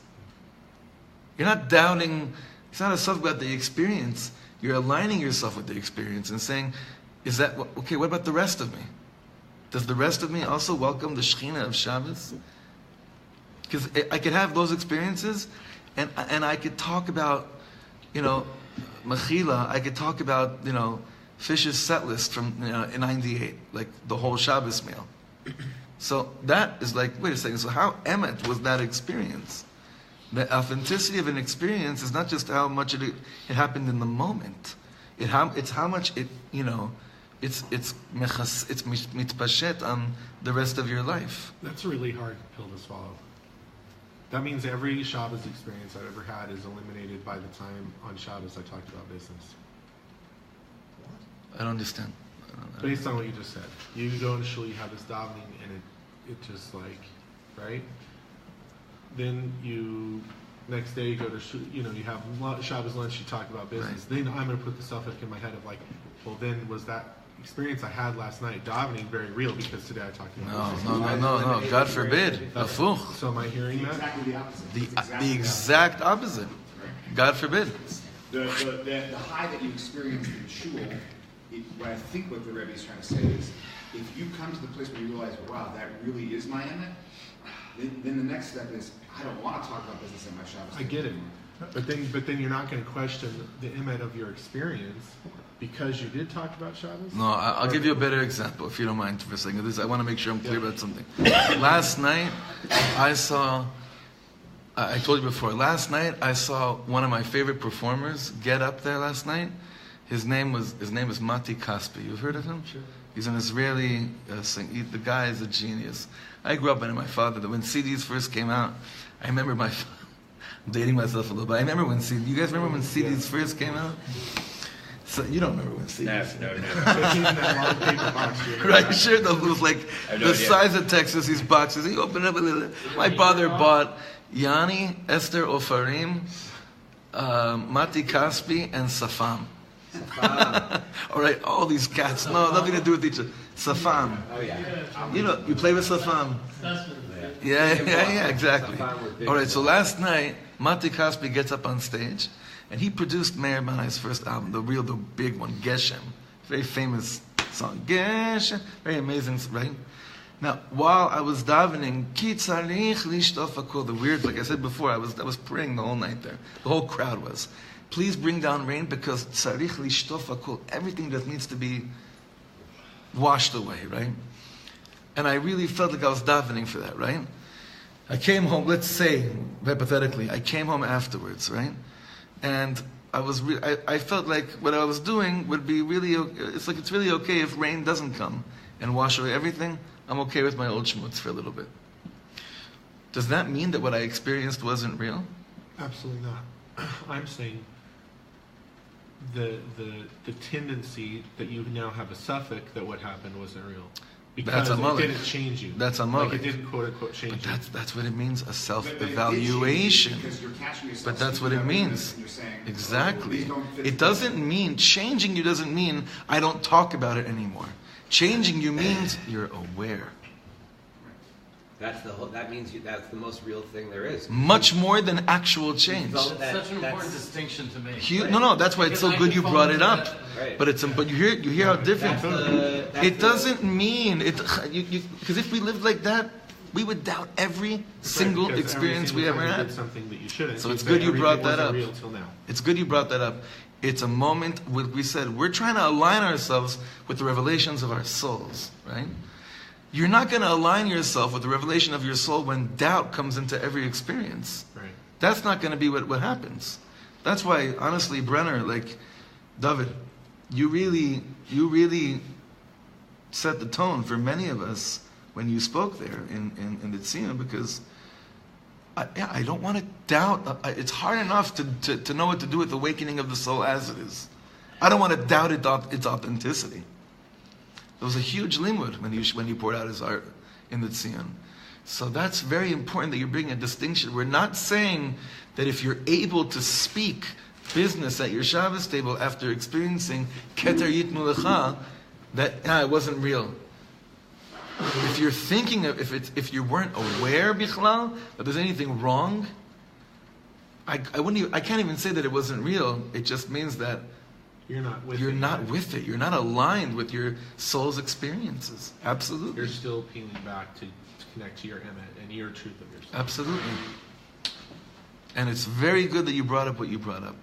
You're not doubting. It's not a stuff about the experience. You're aligning yourself with the experience and saying, is that, okay, what about the rest of me? Does the rest of me also welcome the Shechina of Shabbos? Because I could have those experiences And I could talk about, Mechila. I could talk about, Fish's set list from in '98, like the whole Shabbos meal. So that is like, wait a second. So how emet was that experience? The authenticity of an experience is not just how much it happened in the moment. It's how much it it's mitpashet on the rest of your life. That's a really hard pill to swallow. That means every Shabbos experience I've ever had is eliminated by the time on Shabbos I talked about business. I don't understand. Based on what you just said. You go into shul, you have this davening, and it just like, right? Then you, next day you go to shul, you have Shabbos lunch, you talk about business. Right. Then I'm going to put the suffix in my head of like, well then was that experience I had last night davening very real because today I talked about business? No. God forbid. So am I hearing that? Exactly the opposite. The exact opposite. God forbid. The high that you experience in shul, what I think what the Rebbe is trying to say is, if you come to the place where you realize, wow, that really is my emet, then the next step is, I don't want to talk about business in my Shabbos. I get it. But then you're not going to question the emet of your experience because you did talk about Shabbos? No, I'll give you a better example, if you don't mind for a second. I want to make sure I'm clear about something. Last night, I told you before, last night I saw one of my favorite performers get up there last night. His name is Mati Kaspi. You've heard of him? Sure. He's an Israeli singer. The guy is a genius. I grew up under my father. When CDs first came out, I remember I'm dating myself a little bit. I remember when you guys remember when CDs first came out? So you don't remember when CDs? No. Right, sure. It was like the size of Texas. These boxes. He opened up a little. My father bought Yanni, Esther Ofarim, Mati Kaspi, and Safam. All right, all these cats. No, nothing to do with each other. Safam. Oh yeah. You play with Safam. Yeah, exactly. All right, so last night, Mati Kaspi gets up on stage, and he produced Meir Banai's first album, the big one, Geshem. Very famous song. Geshem. Very amazing, right? Now, while I was davening, Ki tzarich lishtof hakol, the weird, like I said before, I was praying the whole night there. The whole crowd was. Please bring down rain because tzarich lishtof hakol, everything that needs to be washed away, right? And I really felt like I was davening for that, right? I came home, let's say, hypothetically, I came home afterwards, right? And I felt like what I was doing would be really, it's really okay if rain doesn't come and wash away everything. I'm okay with my old schmutz for a little bit. Does that mean that what I experienced wasn't real? Absolutely not. I'm saying the tendency that you now have a suffix that what happened wasn't real. Because it didn't change you. That's a mullet. Like it didn't quote unquote change you. That's what it means, a self-evaluation. But that's what it means. Exactly. It doesn't mean, changing you doesn't mean I don't talk about it anymore. Changing you means you're aware. That means that's the most real thing there is. Much more than actual change. It's such an important distinction to make. No, that's why it's so good you brought it up. Right. But you hear how different. It doesn't mean it because if we lived like that, we would doubt every single experience we ever had. Something that you shouldn't. So it's good you brought that up. Real till now. It's good you brought that up. It's a moment we said we're trying to align ourselves with the revelations of our souls, right? You're not going to align yourself with the revelation of your soul when doubt comes into every experience. Right. That's not going to be what happens. That's why, honestly, Brenner, like, David, you really set the tone for many of us when you spoke there in the Tzina, because I don't want to doubt. It's hard enough to know what to do with the awakening of the soul as it is. I don't want to doubt its authenticity. It was a huge limud when you poured out his art in the Tzion. So that's very important that you're bringing a distinction. We're not saying that if you're able to speak business at your Shabbos table after experiencing Keter Yitnu Lecha, that it wasn't real. If you're thinking of, if you weren't aware, Bichlal, that there's anything wrong, I can't even say that it wasn't real. It just means that you're not with it. You're not aligned with your soul's experiences. Absolutely. You're still peeling back to connect to your emet and your truth of yourself. Absolutely. And it's very good that you brought up what you brought up.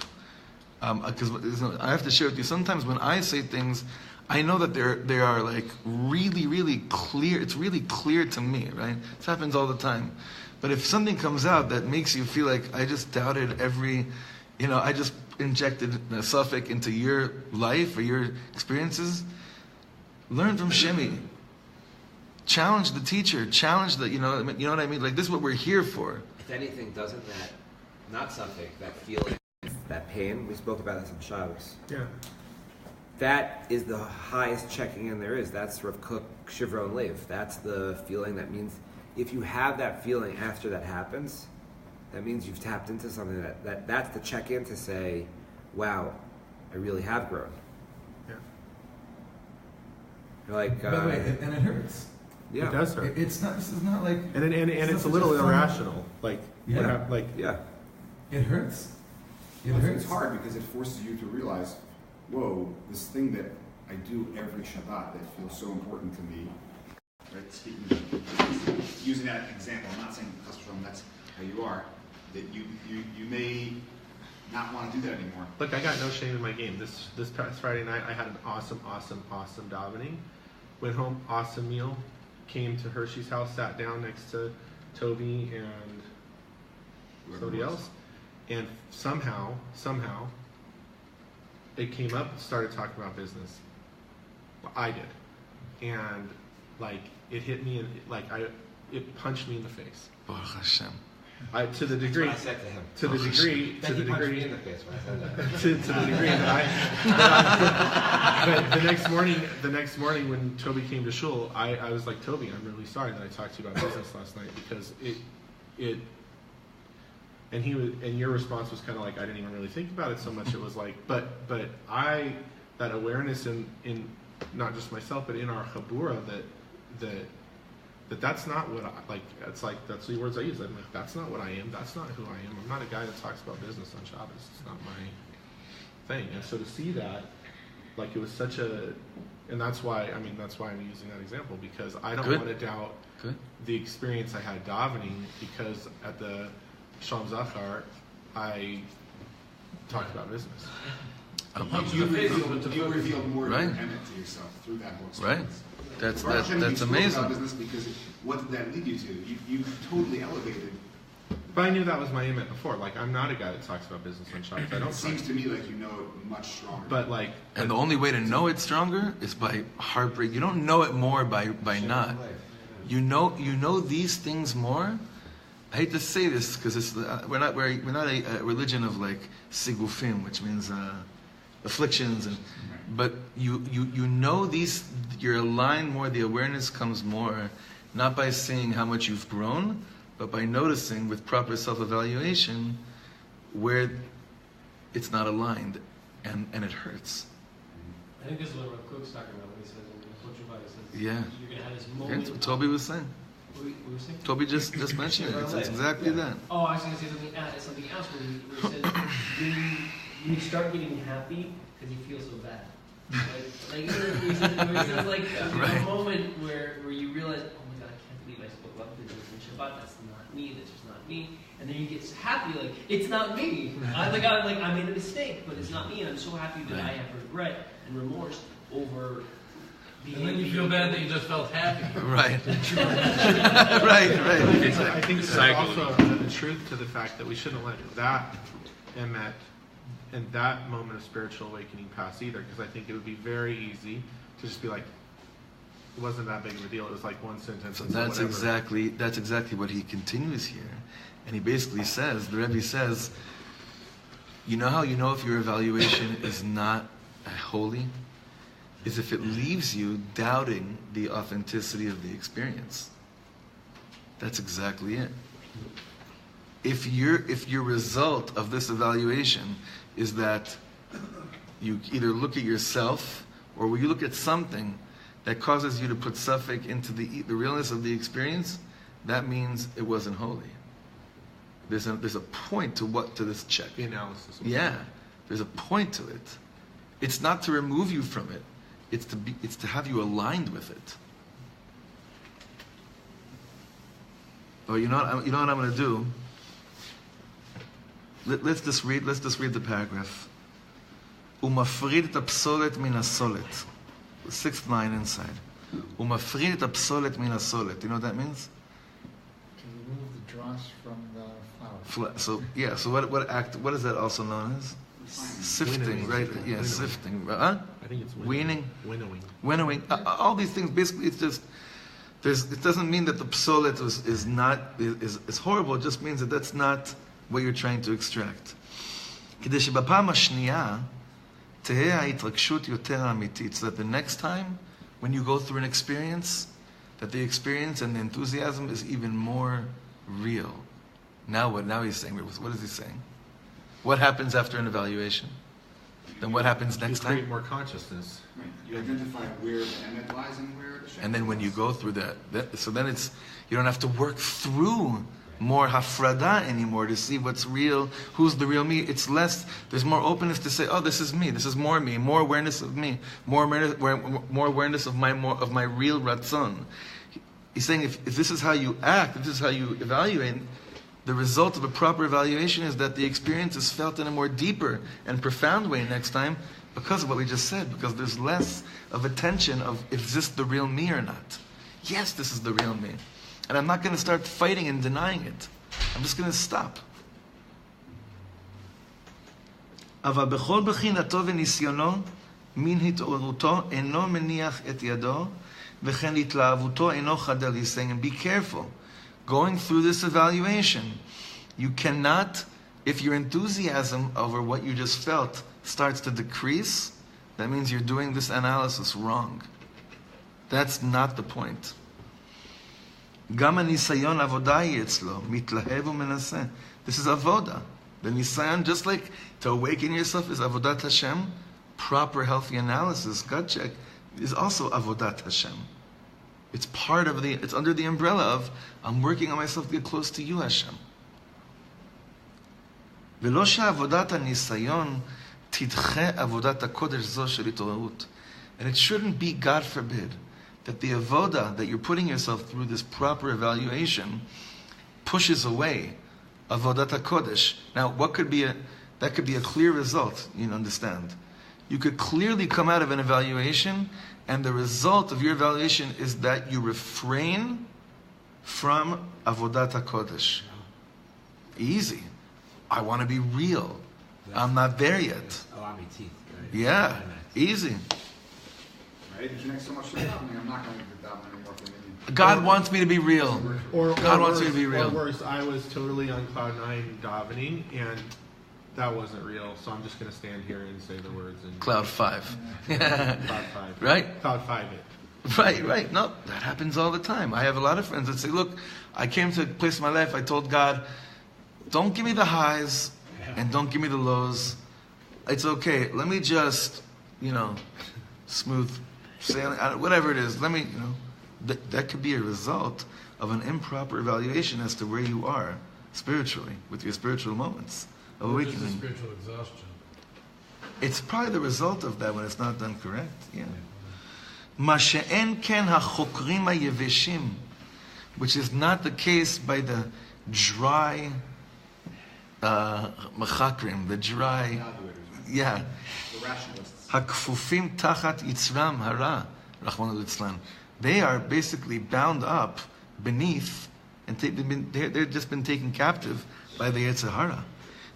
Because I have to share with you, sometimes when I say things, I know that they are like really, really clear. It's really clear to me, right? This happens all the time. But if something comes out that makes you feel like I just doubted I just injected a suffix into your life or your experiences, learn from Shemi. Challenge the teacher. Challenge the, you know what I mean? Like, this is what we're here for. If anything, doesn't that, not suffix, that feeling, that pain, we spoke about this on Shabbos. Yeah. That is the highest checking in there is. That's Rav Kook Shivron Lev. That's the feeling that means if you have that feeling after that happens, that means you've tapped into something that's the check-in to say, wow, I really have grown. Yeah. You're like, By the way, and it hurts. yeah. It does hurt. This is not like... And it's a little irrational. Like, yeah. Yeah. It hurts. It's hard because it forces you to realize, whoa, this thing that I do every Shabbat that feels so important to me, right? Speaking of, using that example, I'm not saying that's how you are, that you may not want to do that anymore. Look, I got no shame in my game. This past Friday night, I had an awesome davening. Went home, awesome meal. Came to Hershey's house, sat down next to Toby and somebody else, and somehow, it came up, started talking about business. I did, and like it hit me, and it punched me in the face. Baruch Hashem. That's what I said to him. To the degree in the face when I said that. to the degree that but the next morning when Toby came to shul, I was like, Toby, I'm really sorry that I talked to you about business last night, because and your response was kind of like, I didn't even really think about it so much. It was like, but that awareness in not just myself, but in our chabura that's not what I like. It's like, that's the words I use. I'm like, that's not what I am. That's not who I am. I'm not a guy that talks about business on Shabbos. It's not my thing. And so to see that, like, it was such a, and that's why I'm using that example, because I don't want to doubt the experience I had davening, because at the Shalom Zachar, I talked about business. You revealed more of your emet to yourself through that whole experience. Right. That's you amazing. About business, because what did that lead you to? You totally elevated. But I knew that was my emet before. Like, I'm not a guy that talks about business on Shabbos. It seems to me like you know it much stronger. And the only way to know it stronger is by heartbreak. You don't know it more by not. You know these things more. I hate to say this because we're not a religion of like sigufim, which means afflictions, but you know these. You're aligned more. The awareness comes more, not by seeing how much you've grown, but by noticing with proper self-evaluation where it's not aligned, and it hurts. I think this is what Rav Kook's talking about when he says, Yeah. you're going to have this moment. That's what Toby was saying. What were you saying? Toby just mentioned it. It's exactly that. Oh, I was going to say something else where he said, when you start getting happy because you feel so bad. Like a moment where you realize, oh my God, I can't believe I spoke about this in Shabbat. That's not me. That's just not me. And then you get happy, like, it's not me. I made a mistake, but it's not me. And I'm so happy that I have regret and remorse over. And then you feel bad that you just felt happy. Right. I think there's also a truth to the fact that we shouldn't let that emet and that moment of spiritual awakening pass either, because I think it would be very easy to just be like, it wasn't that big of a deal. It was like one sentence. So that's exactly what he continues here, and he basically says, the Rebbe says, you know how you know if your evaluation is not holy, is if it leaves you doubting the authenticity of the experience. That's exactly it. If your result of this evaluation is that you either look at yourself or you look at something that causes you to put suffix into the realness of the experience, that means it wasn't holy. There's a point to this check. The analysis. Yeah, there's a point to it. It's not to remove you from it. It's to have you aligned with it. Oh, you know what I'm going to do? let's just read the paragraph. Umafrid et apsolet min hasolet. The sixth line inside. Umafrid et apsolet min hasolet. You know what that means? To remove the dross from the flour. So what is that also known as? Sifting, right? Yeah, sifting. I think it's weaning. Winnowing. All these things, basically, it's just, it doesn't mean that the psolet is horrible. It just means that that's not what you're trying to extract. כדי שבפעם השנייה תהא ההתרגשות יותר אמיתית, so that the next time when you go through an experience, that the experience and the enthusiasm is even more real. Now what? Now he's saying, what is he saying? What happens after an evaluation? Then what happens next time? You create more consciousness. Right. You identify where the emet lies and where the shekel. And then when you go through that, so then you don't have to work through more hafrada anymore to see what's real, who's the real me. It's less. There's more openness to say, oh, this is me. This is more me. More awareness of me. More awareness of my real ratzon. He's saying if this is how you act, if this is how you evaluate, the result of a proper evaluation is that the experience is felt in a more deeper and profound way next time because of what we just said, because there's less of a tension of, is this the real me or not? Yes, this is the real me. And I'm not going to start fighting and denying it. I'm just going to stop. אבל בכל בחינתו וניסיונו, מן התעוררותו אינו מניח את ידו, וכן התלהבותו אינו חדל. He's saying, and be careful. Going through this evaluation, you cannot, if your enthusiasm over what you just felt starts to decrease, that means you're doing this analysis wrong. That's not the point. גם הניסיון עבודה היא אצלו, מתלהב ומנסה. This is avoda. The nisayon, just like to awaken yourself is avodat Hashem, proper healthy analysis, gut check, is also avodat Hashem. It's part of it's under the umbrella of, I'm working on myself to get close to you, Hashem. ולא שעבודת הניסיון תדחה עבודת הקודש זו של התעוררות. And it shouldn't be, God forbid, that the avoda, that you're putting yourself through this proper evaluation, pushes away avodat HaKodesh. Now, that could be a clear result, you understand. You could clearly come out of an evaluation, and the result of your evaluation is that you refrain from avodat HaKodesh. Easy. I want to be real. I'm not there yet. Allow me teeth. Right? Yeah, easy. Right? If you make so much of davening, I'm not going to do davening anymore for me. God wants me to be real. God wants me to be real. Or worse, I was totally on cloud 9 davening, and that wasn't real, so I'm just going to stand here and say the words. And Cloud 5. Cloud 5. Right? Cloud 5 it. Right. No, that happens all the time. I have a lot of friends that say, look, I came to a place in my life, I told God, don't give me the highs and don't give me the lows. It's okay. Let me just, smooth sailing, whatever it is. Let me, that could be a result of an improper evaluation as to where you are spiritually, with your spiritual moments of awakening. Just spiritual exhaustion. It's probably the result of that when it's not done correct. Yeah. מה שאין כן החוקרים היבשים, which is not the case by the dry machakrim, the dry, The rationalists. הכפופים תחת יצרם הרע, רחמנא ליצלן. They are basically bound up beneath, and they've just been taken captive by the Yetzer Hara.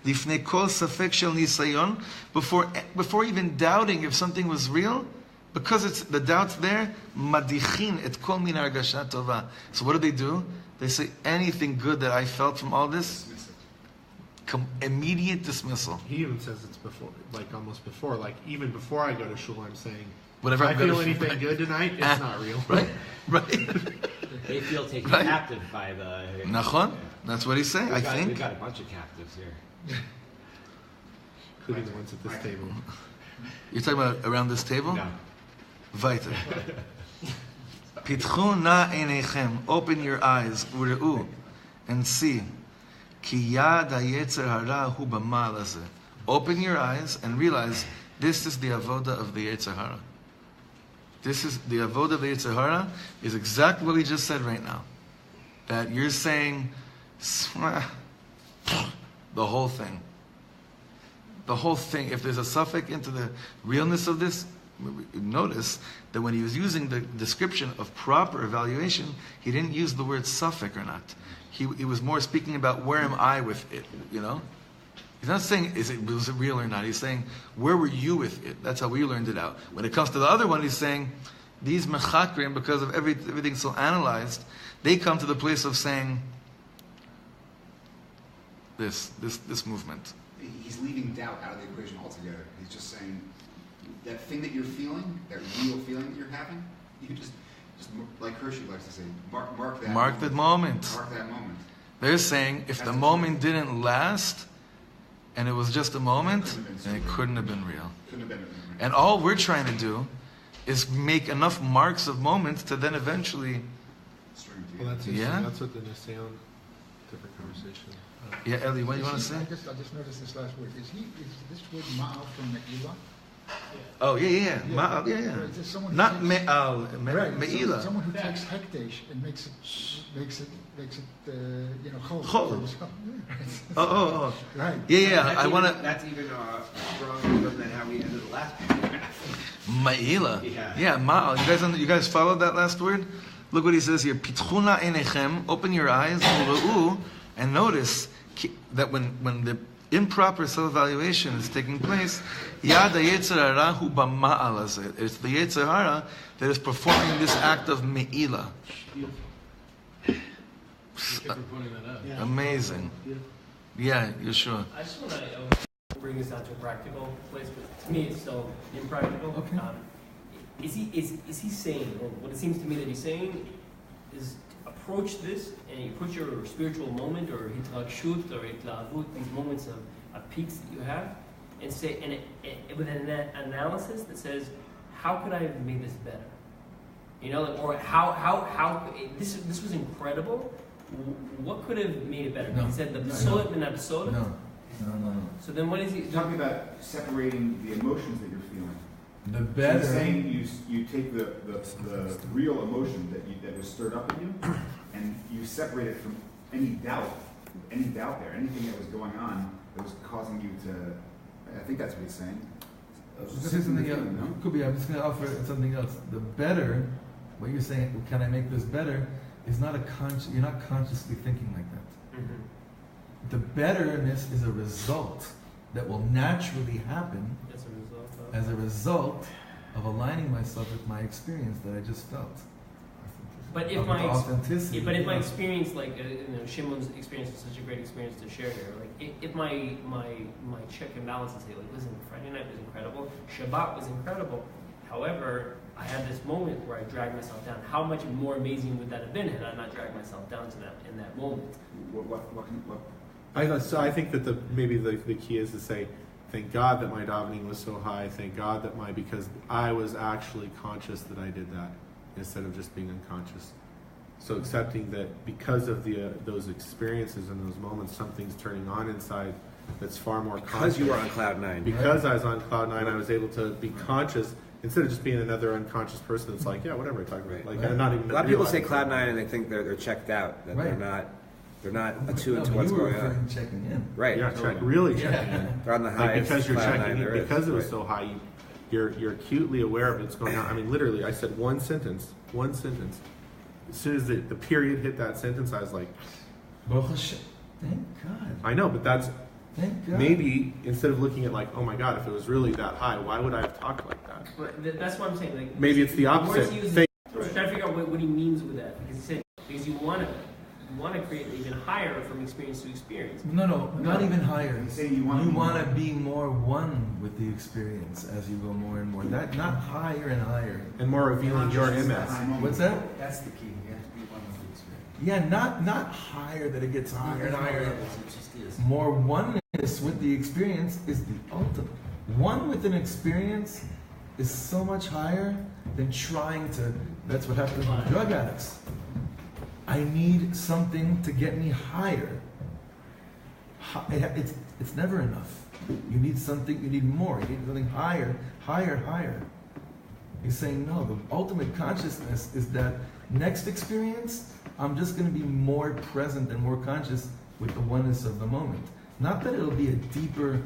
לפני כל ספק של ניסיון, before even doubting if something was real, because the doubt's there, madichin et kol min hargasha tova. So what do? They say, anything good that I felt from all this, immediate dismissal. He even says it's before, almost before, even before I go to shul, I'm saying, whatever if I feel anything good tonight, it's not real. Right. They feel taken captive by the... Nachon? That's what he's saying, I think. We've got a bunch of captives here. Including the ones at this table. You're talking about around this table? No. Weiter. Pitchu na einechem. Open your eyes, ure'u, and see. Ki yad hayetzer hara hu b'mal hazeh. Open your eyes and realize this is the avoda of the Yetzer Hara. This is the avoda of the Yetzer Hara is exactly what we just said right now. That you're saying the whole thing. the whole thing, if there's a suffix into the realness of this, notice that when he was using the description of proper evaluation, he didn't use the word suffix or not. He was more speaking about where am I with it, you know? He's not saying was it real or not. He's saying, where were you with it? That's how we learned it out. When it comes to the other one, he's saying, these mechakrim, because of everything so analyzed, they come to the place of saying this movement. He's leaving doubt out of the equation altogether. He's just saying, that thing that you're feeling, that real feeling that you're having, you can just like Hershey likes to say, mark that Mark that moment. Mark that moment. They're saying if the moment didn't last and it was just a moment, then it couldn't have been real. Couldn't have been real. And all we're trying to do is make enough marks of moments to then eventually. Well, that's what the Nisayon, different conversation. Yeah, Eli, what do you want to say? I just noticed this last word. Is this word ma'al from Me'ila? Oh, yeah. Ma'al, yeah. Not me'al, me'ila. Someone who takes hekdesh and makes it chol. Oh. Right. Yeah. I want to. That's even stronger than how we ended the last paragraph. Ma'ila. Yeah, ma'al. You guys followed that last word? Look what he says here. Pitchuna einechem. Open your eyes. And notice that when the improper self-evaluation is taking place, yad ha-yetzer hara hu b'ma'al hazeh. It's the yetzer hara that is performing this act of me'ila. Thank you for pointing that out. Yeah. Amazing. Yeah, Yeshua. I just want to bring this out to a practical place, but to me it's so impractical. Okay. Is he saying, or what it seems to me that he's saying, is approach this and you approach your spiritual moment or hitlagshut or hitlavut, these moments of peaks that you have, and say, and with an analysis that says, how could I have made this better? You know, or how this was incredible. What could have made it better? No. He said the psolet min ha-psolet. No. So then what is he Talking about separating the emotions that you're feeling. The So better. he's saying you take the real emotion that was stirred up in you, and you separate it from any doubt there, anything that was going on that was causing you to. I think that's what he's saying. This is something else. Could be. I'm just going to offer something else. The better, what you're saying, can I make this better? Is not you're not consciously thinking like that. Mm-hmm. The betterness is a result that will naturally happen as a result of aligning myself with my experience that I just felt. But if my experience, like Shimon's experience is such a great experience to share here. Like if my check and balance and say, like, listen, Friday night was incredible, Shabbat was incredible. However, I had this moment where I dragged myself down. How much more amazing would that have been had I not dragged myself down to that in that moment? I think that maybe the key is to say, thank God that my davening was so high. Thank God that because I was actually conscious that I did that instead of just being unconscious. So accepting that because of those experiences and those moments, something's turning on inside that's far more conscious. Because you were on cloud nine. Because I was on cloud nine, I was able to be conscious instead of just being another unconscious person that's like, yeah, whatever I talk about. Like, I'm not even. A lot of people say cloud nine and they think they're checked out. That they're not attuned to what's going on. Checking in. Right. You're not really checking in. They're on the highest because you're cloud checking nine in, because it was so high, you're acutely aware of what's going on. I mean, literally, I said one sentence. As soon as the period hit that sentence, I was like, Baruch Hashem. Thank God. I know, but that's Thank God. maybe instead of looking at like, oh my God, if it was really that high, why would I have talked like that? But that's what I'm saying. Like Maybe it's the opposite. I'm trying to figure out what he means with that. Because you want to create even higher from experience to experience. No, not even higher. You want to be more one with the experience as you go more and more. That not higher and higher. And more revealing your image. What's that? That's the key. You have to be one with the experience. Yeah, not higher that it gets higher and higher. It just is. More oneness with the experience is the ultimate. One with an experience is so much higher than trying to. That's what happens with drug addicts. I need something to get me higher. It's never enough. You need something, you need more. You need something higher. He's saying, no, the ultimate consciousness is that next experience, I'm just going to be more present and more conscious with the oneness of the moment. Not that it'll be a deeper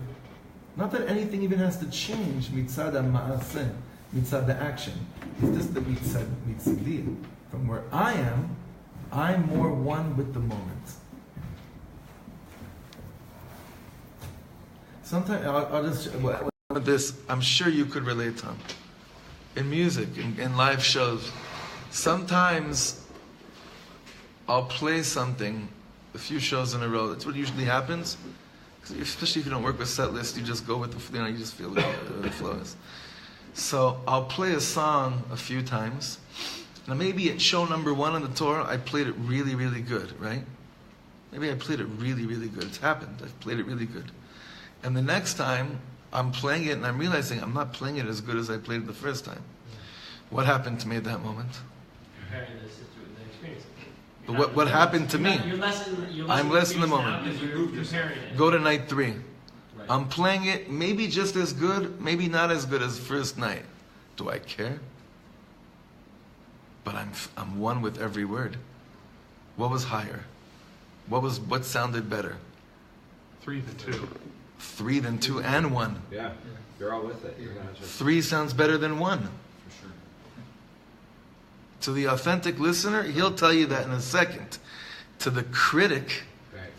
Not that anything even has to change mitzad ha'ma'aseh, mitzad the action. It's just the mitzadi. From where I am, I'm more one with the moment. Sometimes I'll just with this. I'm sure you could relate, Tom. In music, in live shows, sometimes I'll play something a few shows in a row. That's what usually happens. Especially if you don't work with set list, you just go with the, you just feel the flow is. So I'll play a song a few times. Now maybe at show number 1 on the Torah, I played it really, really good, right? Maybe I played it really, really good. It's happened. I've played it really good. And the next time, I'm playing it and I'm realizing I'm not playing it as good as I played it the first time. What happened to me at that moment? Comparing this to the experience. But what happened to me? I'm less in the moment. Go to night 3. Right. I'm playing it maybe just as good, maybe not as good as first night. Do I care? But I'm one with every word. What was higher? What sounded better? 3 than 2. 3 than 2 and 1. Yeah, you're all with it. 3 sounds better than 1. For sure. To the authentic listener, he'll tell you that in a second. To the critic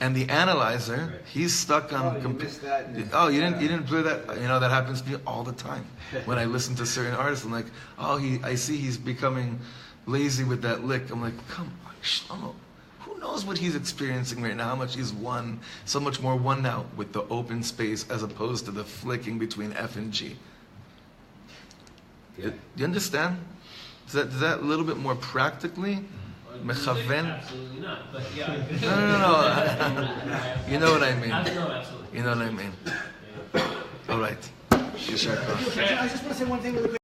and the analyzer, he's stuck on. You missed that. You didn't play that. That happens to me all the time. When I listen to certain artists, I'm like, I see he's becoming lazy with that lick. I'm like, come on, Shlomo. Who knows what he's experiencing right now? How much he's one, so much more one now with the open space as opposed to the flicking between F and G. Yeah. You understand? Is that a little bit more practically? Mechaven? Absolutely not. But yeah. No. You know what I mean. No, absolutely. You know what I mean. All right. I just want to say one thing really quick.